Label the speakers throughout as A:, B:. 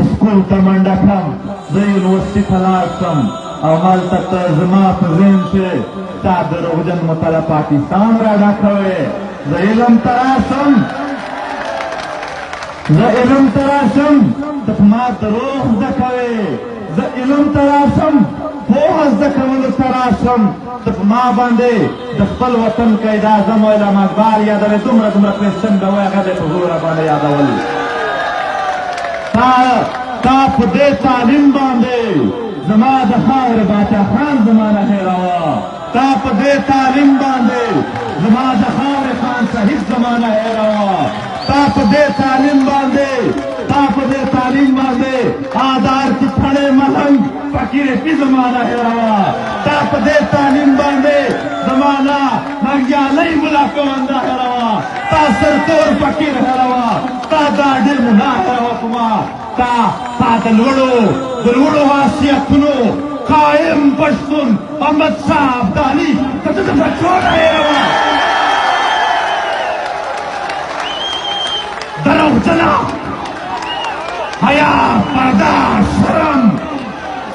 A: سکول ته منډه کړم زه یونیورسټي ته لاړ شم او هلته ته زما په ذهن کې تا دروغجن مطلع پاکستان را ډکوې زه علم ته راشم ته په ما دروغ زده کوې زه علم ته راشم پوهه زده کولو ته راشم ته په ما باندې د خپل وطن قائد اعظم او علامه اقبال یادوې دومره پشتن به وایي هغه دې په زوره باندې یادول تا په دې تعلیم باندې زما د خاورې باچا خان زمانه هېروه تا په دې تعلیم باندې زما د خاورې خان صاحب زمانه هېروه تا په دې تعلیم باندې آدار کی پھڑے ملنگ فقیر پی زمانہ هېروه تا په دې تعلیم باندې زمانہ ننګیالی ملا کوانده هېروه تا سرتور فقیر هېروه تا داډې ملا هېروه په ما تا د لوړو حیثیتونو قائم پښتون احمد شاه ابدالي ته د بچونه هېروه دروغجنه حیا پرده شرم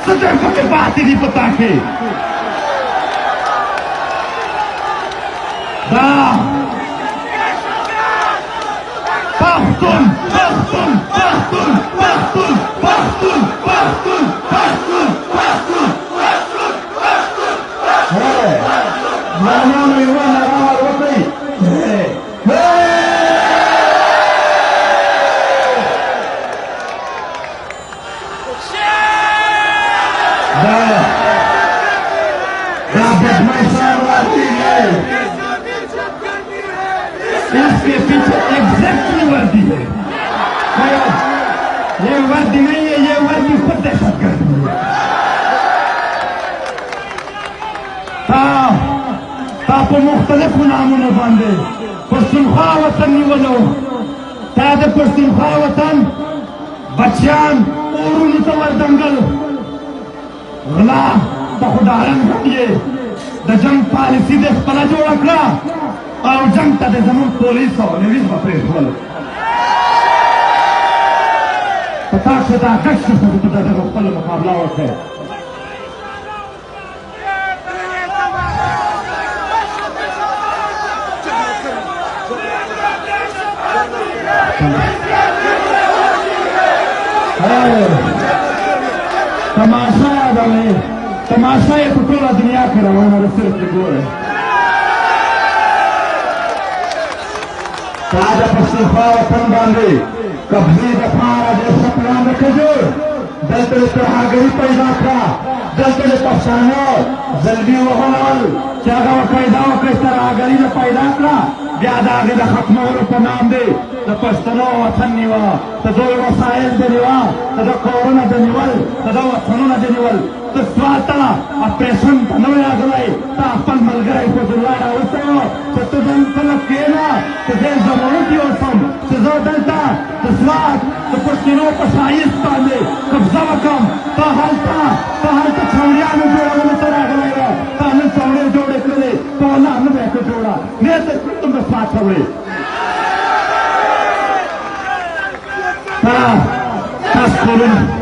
A: څه دې پکې پاتې دي په تا کې دا پښتون مانانو یوه نغمه وکړئ इसके पीछे एग्जैक्टली वर्दी है ये वर्दी नहीं है ये वर्दी खुद दहशत गर्दी है تا په مختلفو نامونو باندې پښتونخوا وطن نیولو تا د پښتونخوا وطن بچیان اورونو ته وردنګل غلا ته خو ډارن غټیې د جنګ پالیسي دې خپله جوړه کړه او جنگ ته د زموږ پولیس او نویز به پرېښول په تاسو دا غږ شو چې د دغه خپله مقابله وکړئ تماشا یادوئ تماشا یې په ټوله دنیا کې روانه ده صرف یې ګورئ تا د پښتونخوا وطن باندې قبضې دپاره د شکلان د کجور دلته د ترهګري پیدا کړه دلته د پښتانه ظلمي وغولول چې هغه پیدا وکړئ ترهګري د پیدا کړه بیا د هغې د ختمولو په نام دی د پښتنو وطن نیوه د دوی وسایل د نیوه د کورونه د نیول د وطنونه د نیول ته سوال ته اپریشن ته نه وې راغلی تا خپل ملګری فضلالله راوستیو چې ته دلته کښېنه چې زه ضرورت یې اوسم چې زه دلته د سوات د پښتنو په ښایست باندې قبضه وکړم تا هلته چوڼیانو جوړولو ته راغلی وه تا نن چوڼې جوړې کړلې تا نه به یې کړه جوړه نه ته کوم به سوات ته وړې تاسو